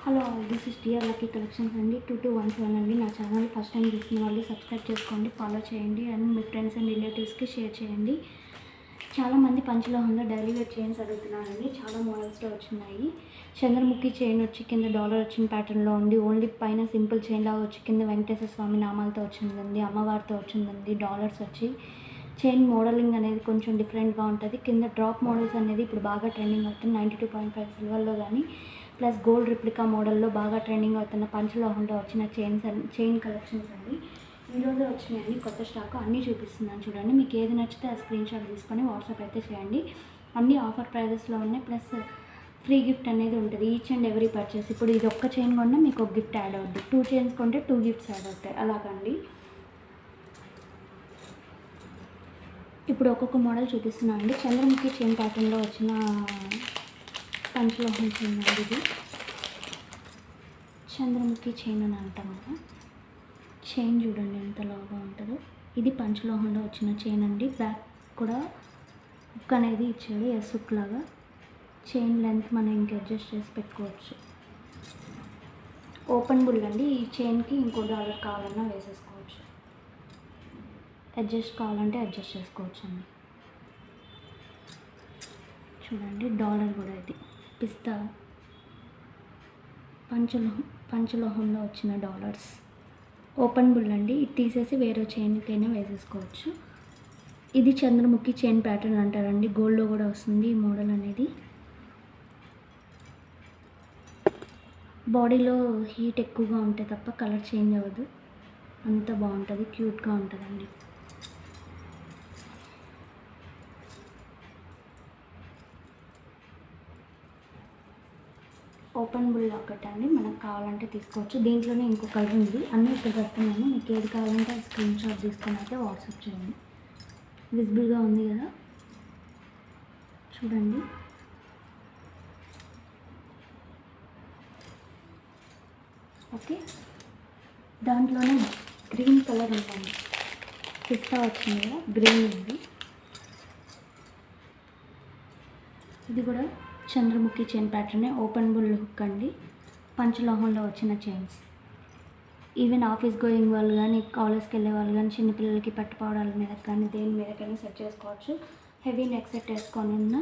Hello all, this is dear lucky collections అండి. 2217 అండి. నా ఛానల్ ఫస్ట్ టైం చూస్తున్న వాళ్ళు సబ్స్క్రైబ్ చేసుకోండి, ఫాలో చేయండి అండ్ మీ ఫ్రెండ్స్ అండ్ రిలేటివ్స్కి షేర్ చేయండి. చాలామంది పంచలోహంలో డైలీ వేర్ చైన్స్ అడుగుతున్నారండి. చాలా మోడల్స్లో వచ్చినాయి. చంద్రముఖి చైన్ వచ్చి కింద డాలర్ వచ్చిన ప్యాటర్న్లో ఉంది. ఓన్లీ పైన సింపుల్ చైన్ లాగా వచ్చి కింద వెంకటేశ్వర స్వామి నామాలతో వచ్చిందండి. అమ్మవారితో వచ్చిందండి. డాలర్స్ వచ్చి చైన్ మోడలింగ్ అనేది కొంచెం డిఫరెంట్గా ఉంటుంది. కింద డ్రాప్ మోడల్స్ అనేది ఇప్పుడు బాగా ట్రెండింగ్ అవుతుంది. 92.5 సిల్వర్లో కానీ ప్లస్ గోల్డ్ రిప్లికా మోడల్లో బాగా ట్రెండింగ్ అవుతున్న పంచలోహంలో వచ్చిన చైన్ కలెక్షన్స్ అండి. ఈరోజు వచ్చినాయండి కొత్త స్టాక్. అన్నీ చూపిస్తున్నాను చూడండి. మీకు ఏది నచ్చితే ఆ స్క్రీన్ షాట్ తీసుకొని వాట్సాప్ అయితే చేయండి. అన్నీ ఆఫర్ ప్రైజెస్లో ఉన్నాయి. ప్లస్ ఫ్రీ గిఫ్ట్ అనేది ఉంటుంది ఈచ్ అండ్ ఎవరీ పర్చేస్. ఇప్పుడు ఇది ఒక్క చైన్ కొన్నా మీకు ఒక గిఫ్ట్ యాడ్ అవుతుంది. 2 చైన్స్ కొంటే 2 గిఫ్ట్స్ యాడ్ అవుతాయి. అలాగండి. ఇప్పుడు ఒక్కొక్క మోడల్ చూపిస్తున్నాను అండి. చంద్రముఖి చైన్ ప్యాటర్న్లో వచ్చిన పంచలోహం చైన్ అండి. ఇది చంద్రముఖి చైన్ అని అంటాం కదా. చైన్ చూడండి ఎంత లాగా ఉంటుందో. ఇది పంచలోహంలో వచ్చిన చైన్ అండి. బ్యాక్ కూడా హుక్ అనేది ఇచ్చాడు, ఎస్ హుక్ లాగా. చైన్ లెంత్ మనం ఇంకా అడ్జస్ట్ చేసి పెట్టుకోవచ్చు. ఓపెన్ బుల్ అండి. ఈ చైన్కి ఇంకో డాలర్ కావాలన్నా వేసేసుకోవచ్చు. అడ్జస్ట్ కావాలంటే అడ్జస్ట్ చేసుకోవచ్చు అండి. చూడండి డాలర్ కూడా ఇది పిస్తా పంచలోహంలో వచ్చిన డాలర్స్. ఓపెన్ బుల్ అండి. ఇది తీసేసి వేరే చైన్కైనా వేసేసుకోవచ్చు. ఇది చంద్రముఖి చైన్ ప్యాటర్న్ అంటారండి. గోల్డ్లో కూడా వస్తుంది ఈ మోడల్ అనేది. బాడీలో హీట్ ఎక్కువగా ఉంటే తప్ప కలర్ చేంజ్ అవ్వదు. అంత బాగుంటుంది, క్యూట్గా ఉంటుందండి. ఓపెన్ బుల్ ఒకటి అండి. మనకు కావాలంటే తీసుకోవచ్చు. దీంట్లోనే ఇంకో కలర్ ఉంది. అన్నీ ఇక్కడ పెడుతున్నాను. మీకు ఏది కావాలంటే ఆ స్క్రీన్ షాట్ తీసుకొని అయితే వాట్సాప్ చేయండి. విజిబుల్గా ఉంది కదా, చూడండి. ఓకే, దాంట్లోనే గ్రీన్ కలర్ ఉంటుంది. పిస్తా వచ్చింది కదా, గ్రీన్ ఉంది. ఇది కూడా చంద్రముఖి చైన్ ప్యాటర్నే. ఓపెన్ బుల్ హుక్ అండి. పంచలోహంలో వచ్చిన చైన్స్. ఈవెన్ ఆఫీస్ గోయింగ్ వాళ్ళు కానీ, కాలేజ్కి వెళ్ళే వాళ్ళు కానీ, చిన్నపిల్లలకి పట్టుకోవడాల మీద కానీ దేని మీదకైనా సెట్ చేసుకోవచ్చు. హెవీ నెక్ సెట్ వేసుకొని ఉన్న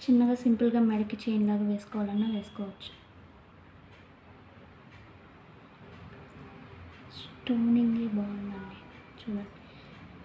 చిన్నగా సింపుల్గా మెడకి చైన్ లాగా వేసుకోవాలన్నా వేసుకోవచ్చు. స్టోనింగ్ బాగుందండి. చూడండి,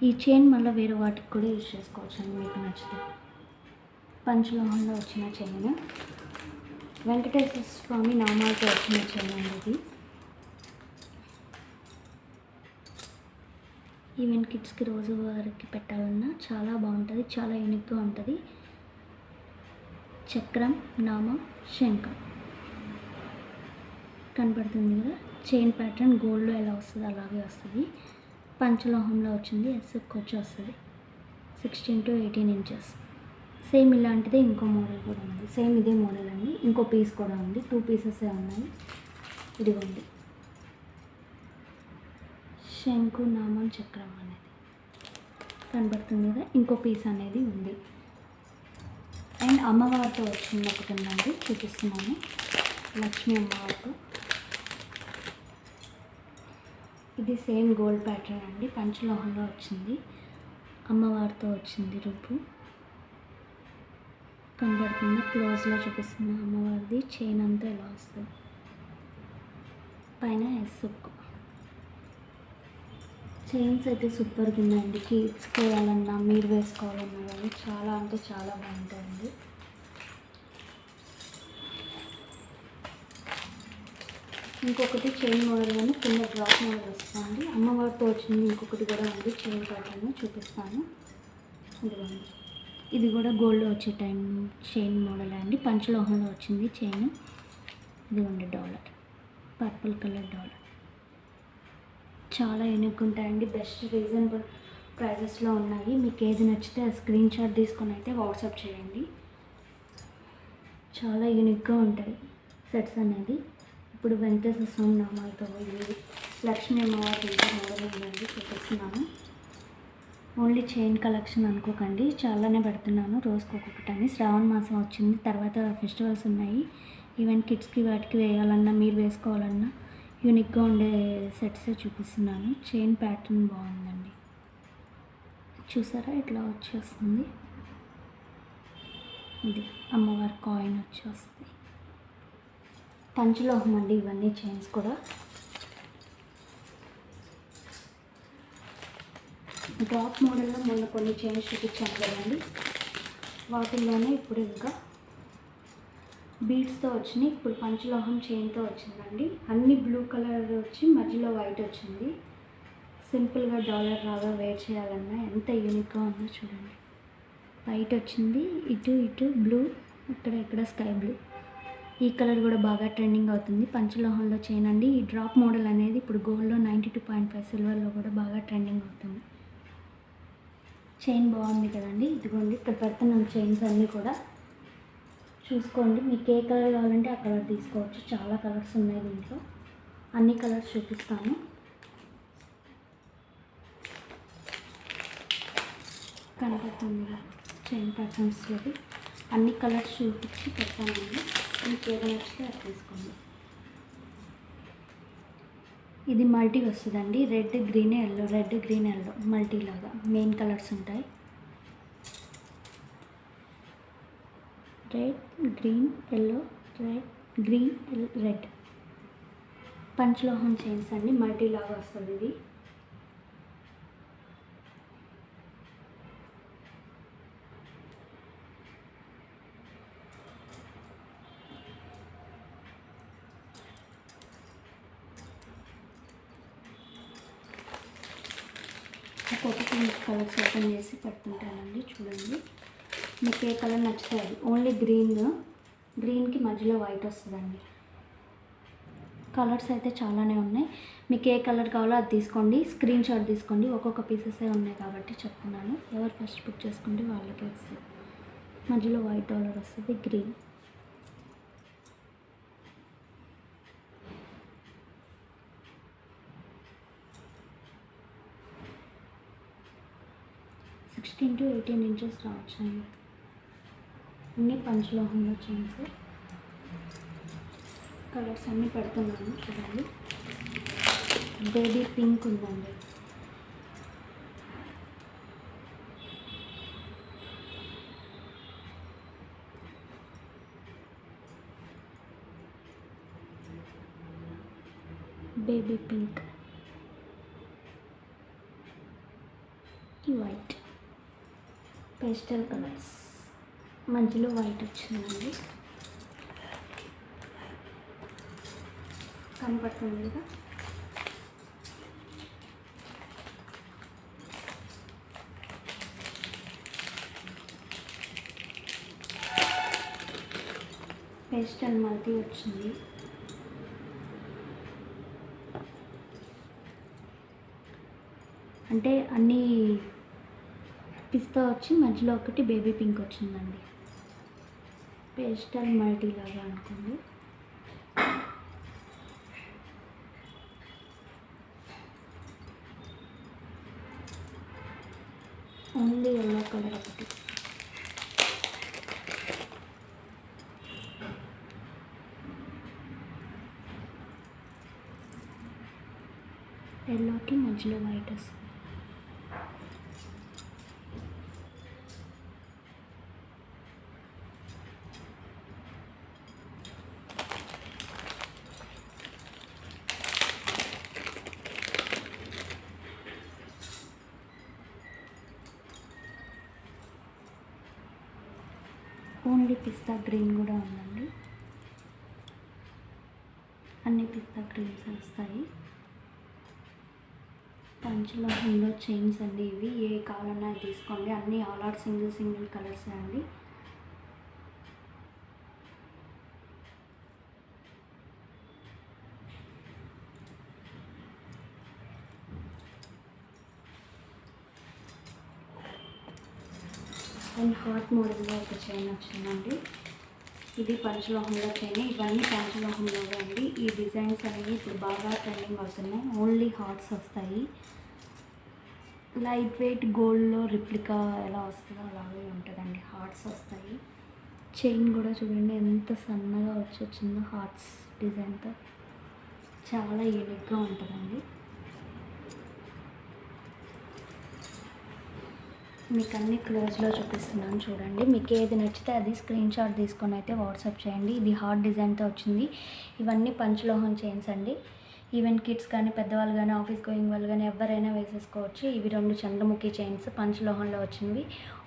ఈ చైన్ మళ్ళీ వేరే వాటికి కూడా యూజ్ చేసుకోవచ్చు అండి మీకు నచ్చితే. పంచలోహంలో వచ్చిన చైన్, వెంకటేశ్వర స్వామి నామాలతో వచ్చిన చైన్ అండి ఇది. ఈవెన్ కిడ్స్కి రోజు వారికి పెట్టాలన్నా చాలా బాగుంటుంది. చాలా యూనిక్గా ఉంటుంది. చక్రం, నామం, శంఖం కనపడుతుంది కదా. చైన్ ప్యాటర్న్ గోల్డ్లో ఎలా వస్తుంది అలాగే వస్తుంది. పంచలోహంలో వచ్చింది. ఎస్ఎక్ వచ్చి వస్తుంది 16 to 18 ఇంచెస్. సేమ్ ఇలాంటిదే ఇంకో మోడల్ కూడా ఉంది. సేమ్ ఇదే మోడల్ అండి. ఇంకో పీస్ కూడా ఉంది. 2 పీసెస్ ఉన్నాయి. ఇదిగోండి, శంకు, నామం, చక్రం అనేది కనబడుతుంది కదా. ఇంకో పీస్ అనేది ఉంది. అండ్ అమ్మవారితో వచ్చింది ఒకటి ఉందండి, చూపిస్తున్నాను. లక్ష్మీ అమ్మవారితో. ఇది సేమ్ గోల్డ్ ప్యాటర్న్ అండి. పంచలోహంలో వచ్చింది. అమ్మవారితో వచ్చింది రూపు కనబడుతుంది. క్లోజ్లో చూపిస్తున్న అమ్మవారిది. చైన్ అంతా ఇలా వస్తుంది. పైన ఎస్సుక్. చైన్స్ అయితే సూపర్గా ఉన్నాయండి. కిడ్స్కి వేయాలన్నా మీరు వేసుకోవాలన్నా కానీ చాలా అంటే చాలా బాగుంటాయండి. ఇంకొకటి చైన్ మోడల్ కానీ కింద డ్రాప్ మోడల్ వస్తుంది. అమ్మవారితో వచ్చింది ఇంకొకటి కూడా ఉంది. చైన్ ప్యాటర్న్ చూపిస్తాను. ఇదిగోండి, ఇది కూడా గోల్డ్లో వచ్చే చైన్ మోడల్ అండి. పంచలోహంలో వచ్చింది చైన్. ఇదిగోండి డాలర్, పర్పుల్ కలర్ డాలర్. చాలా యూనిక్ ఉంటాయండి. బెస్ట్ రీజనబుల్ ప్రైజెస్లో ఉన్నాయి. మీకు ఏది నచ్చితే ఆ స్క్రీన్ షాట్ తీసుకొని అయితే వాట్సాప్ చేయండి. చాలా యూనిక్గా ఉంటాయి సెట్స్ అనేది. ఇప్పుడు వెంకటేశ్వర స్వామి నామాలతో ఇది లక్ష్మీ అమ్మవారి మోడల్ ఉందండి, చూపిస్తున్నాను. ఓన్లీ చైన్ కలెక్షన్ అనుకోకండి, చాలానే పెడుతున్నాను రోజుకి ఒక్కొక్కటని. శ్రావణ మాసం వచ్చింది, తర్వాత ఫెస్టివల్స్ ఉన్నాయి. ఈవెన్ కిడ్స్కి వాటికి వేయాలన్నా మీరు వేసుకోవాలన్నా యూనిక్గా ఉండే సెట్సే చూపిస్తున్నాను. చైన్ ప్యాటర్న్ బాగుందండి. చూసారా ఇట్లా వచ్చేస్తుంది. ఇది అమ్మవారి కాయిన్ వచ్చేస్తుంది. పంచలోహం అండి ఇవన్నీ చైన్స్ కూడా. డ్రాప్ మోడల్లో మొన్న కొన్ని చైన్స్ చూపించాను కదండి, వాటిల్లోనే ఇప్పుడు ఇంకా బీడ్స్తో వచ్చినాయి. ఇప్పుడు పంచలోహం చైన్తో వచ్చిందండి. అన్ని బ్లూ కలర్ వచ్చి మధ్యలో వైట్ వచ్చింది. సింపుల్గా డాలర్ లాగా వేర్ చేయాలన్నా ఎంత యూనిక్గా ఉందో చూడండి. వైట్ వచ్చింది, ఇటు బ్లూ, ఇక్కడ స్కై బ్లూ. ఈ కలర్ కూడా బాగా ట్రెండింగ్ అవుతుంది. పంచలోహంలో చైన్ అండి. ఈ డ్రాప్ మోడల్ అనేది ఇప్పుడు గోల్డ్లో 92.5 సిల్వర్లో కూడా బాగా ట్రెండింగ్ అవుతుంది. చైన్ బాగుంది కదండి. ఇదిగోండి ఇక్కడ పెడుతున్నాను చైన్స్ అన్నీ కూడా చూసుకోండి. మీకు ఏ కలర్ కావాలంటే ఆ కలర్ తీసుకోవచ్చు. చాలా కలర్స్ ఉన్నాయి దీంట్లో. అన్ని కలర్స్ చూపిస్తాను. కనపడుతుంది చైన్ ప్యాటర్న్స్లోకి అన్ని కలర్స్ చూపించి పెడతానండి. మీకు ఏదో నచ్చితే అది తీసుకోండి. ఇది మల్టీ వస్తుందండి. Red green yellow, red green yellow multi లాగా మెయిన్ కలర్స్ ఉంటాయి. Red green yellow, red green red పంచలోహం చైన్స్ అండి. మల్టీ లాగా వస్తుంది ఇది. ఒక్కొక్కటి కలర్స్ ఓపెన్ చేసి పెడుతుంటానండి. చూడండి మీకు ఏ కలర్ నచ్చితే అది. ఓన్లీ గ్రీన్కి మధ్యలో వైట్ వస్తుందండి. కలర్స్ అయితే చాలానే ఉన్నాయి. మీకు ఏ కలర్ కావాలో అది తీసుకోండి. స్క్రీన్ షాట్ తీసుకోండి. ఒక్కొక్క పీసెసే ఉన్నాయి కాబట్టి చెప్తున్నాను. ఎవరు ఫస్ట్ బుక్ చేసుకుంటే వాళ్ళకే వస్తుంది. మధ్యలో వైట్ డాలర్ వస్తుంది, గ్రీన్. సిక్స్టీన్ to 18 ఇంచెస్ రావచ్చండి. అన్నీ పంచలోహంలో చైన్స్. కలర్స్ అన్నీ పెడుతున్నాను చూడండి. బేబీ పింక్ ఉందండి. Baby pink, white, pastel colours మధ్యలో వైట్ వచ్చిందండి. కనపడుతుంది కదా. పేస్టల్ మల్టీ వచ్చింది. అంటే అన్నీ పిస్తా వచ్చి మధ్యలో ఒకటి బేబీ పింక్ వచ్చిందండి. పేస్టల్ మల్టీ లాగా అనుకోండి. ఓన్లీ ఎల్లో కలర్ ఒకటి. ఎల్లోకి మధ్యలో వైట్ వస్తుంది. ఓన్లీ పిస్తా గ్రీన్ కూడా ఉందండి. అన్ని పిస్తా గ్రీన్స్ వస్తాయి. పంచలోహంలో చైన్స్ అండి ఇవి. ఏ కావాలన్నా తీసుకోండి. అన్నీ ఆల్ అవుట్ సింగిల్ కలర్స్ అండి. అండ్ హార్ట్ మోడల్లో ఒక చైన్ వచ్చిందండి. ఇది పంచలోహంలో చైన్. ఇవన్నీ పంచలోహంలో అండి. ఈ డిజైన్స్ అనేవి ఇప్పుడు బాగా ట్రెండింగ్ అవుతున్నాయి. ఓన్లీ హార్ట్స్ వస్తాయి. లైట్ వెయిట్ గోల్డ్లో రిప్లికా ఎలా వస్తుందో అలాగే ఉంటుందండి. హార్ట్స్ వస్తాయి. చైన్ కూడా చూడండి ఎంత సన్నగా వచ్చిందో హార్ట్స్ డిజైన్తో, చాలా యూనిక్గా ఉంటుందండి. మీకు అన్ని క్లోజ్లో చూపిస్తున్నాను చూడండి. మీకు ఏది నచ్చితే అది స్క్రీన్ షాట్ తీసుకొని అయితే వాట్సాప్ చేయండి. ఇది హార్ట్ డిజైన్తో వచ్చింది. ఇవన్నీ పంచలోహం చైన్స్ అండి. ఈవెన్ కిడ్స్ కానీ పెద్దవాళ్ళు కానీ ఆఫీస్ గోయింగ్ వాళ్ళు కానీ ఎవరైనా వేసేసుకోవచ్చు. ఇవి 2 చంద్రముఖి చైన్స్ పంచలోహంలో వచ్చినవి.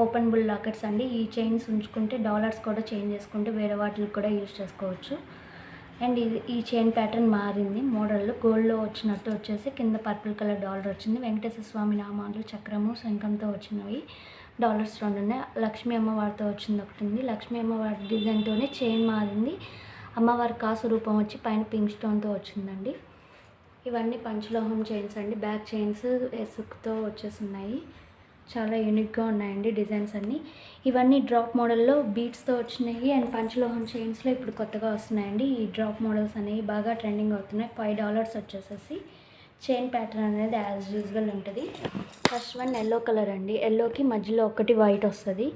ఓపెన్ బుల్ లాకెట్స్ అండి. ఈ చైన్స్ ఉంచుకుంటే డాలర్స్ కూడా చేంజ్ చేసుకుంటే వేరే వాటికి కూడా యూజ్ చేసుకోవచ్చు. అండ్ ఈ చైన్ ప్యాటర్న్ మారింది. మోడల్లో గోల్డ్లో వచ్చినట్టు వచ్చేసి కింద పర్పుల్ కలర్ డాలర్ వచ్చింది. వెంకటేశ్వర స్వామి నామాలు, చక్రము, శంఖంతో వచ్చినవి డాలర్స్ 2 ఉన్నాయి. లక్ష్మీ అమ్మవారితో వచ్చింది ఒకటి ఉంది. లక్ష్మీ అమ్మవారి డిజైన్తోనే చైన్ మారింది. అమ్మవారి కాసు రూపం వచ్చి పైన పింక్ స్టోన్తో వచ్చిందండి. ఇవన్నీ పంచలోహం చైన్స్ అండి. బ్యాక్ చైన్స్ ఎసుక్తో వచ్చేస్తున్నాయి. చాలా యూనిక్గా ఉన్నాయండి డిజైన్స్ అన్నీ. ఇవన్నీ డ్రాప్ మోడల్లో బీట్స్తో వచ్చినాయి. అండ్ పంచలోహం చైన్స్లో ఇప్పుడు కొత్తగా వస్తున్నాయండి. ఈ డ్రాప్ మోడల్స్ అనేవి బాగా ట్రెండింగ్ అవుతున్నాయి. $5 వచ్చేసేసి చైన్ ప్యాటర్న్ అనేది యాజ్ యూజువల్ ఉంటుంది. ఫస్ట్ వన్ ఎల్లో కలర్ అండి. ఎల్లోకి మధ్యలో ఒకటి వైట్ వస్తుంది.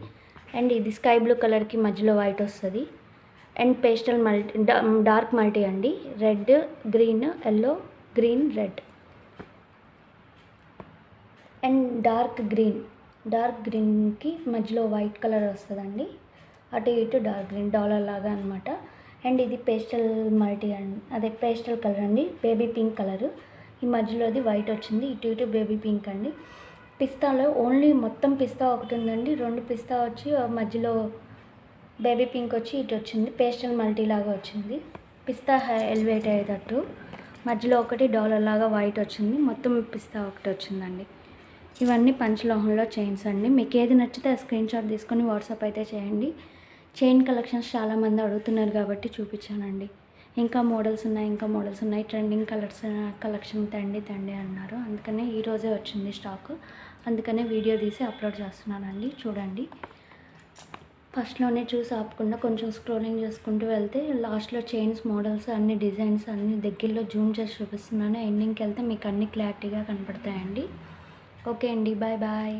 అండ్ ఇది స్కై బ్లూ కలర్కి మధ్యలో వైట్ వస్తుంది. And pastel multi dark multi అండి. Red, green, yellow, green, red and dark గ్రీన్కి మధ్యలో వైట్ కలర్ వస్తుందండి. అటు ఇటు డార్క్ గ్రీన్ డాలర్ లాగా అనమాట. అండ్ ఇది పేస్టల్ మల్టీ అండి, అదే పేస్టల్ కలర్ అండి. బేబీ పింక్ కలరు, ఈ మధ్యలోది వైట్ వచ్చింది. ఇటు ఇటు బేబీ పింక్ అండి. పిస్తాలో ఓన్లీ మొత్తం పిస్తా ఒకటి ఉందండి. 2 పిస్తా వచ్చి మధ్యలో బేబీ పింక్ వచ్చి ఇటు వచ్చింది. పేస్టల్ మల్టీ లాగా వచ్చింది. పిస్తా ఎలివేట్ అయ్యేటట్టు మధ్యలో ఒకటి డాలర్ లాగా వైట్ వచ్చింది. మొత్తం పిస్తా ఒకటి వచ్చిందండి. ఇవన్నీ పంచలోహంలో చైన్స్ అండి. మీకు ఏది నచ్చితే ఆ స్క్రీన్ షాట్ తీసుకొని వాట్సాప్ అయితే చేయండి. చైన్ కలెక్షన్స్ చాలామంది అడుగుతున్నారు కాబట్టి చూపించానండి. ఇంకా మోడల్స్ ఉన్నాయి. ట్రెండింగ్ కలెక్షన్ తండి అన్నారు. అందుకనే ఈరోజే వచ్చింది స్టాక్. అందుకనే వీడియో తీసి అప్లోడ్ చేస్తున్నానండి. చూడండి, ఫస్ట్లోనే చూసి ఆపకుండా కొంచెం స్క్రోలింగ్ చేసుకుంటూ వెళ్తే లాస్ట్లో చైన్స్ మోడల్స్ అన్ని డిజైన్స్ అన్ని దగ్గరలో జూమ్ చేసి చూపిస్తున్నాను. ఎండింగ్కి వెళ్తే మీకు అన్ని క్లారిటీగా కనపడతాయండి. ఓకే అండి, బాయ్ బాయ్.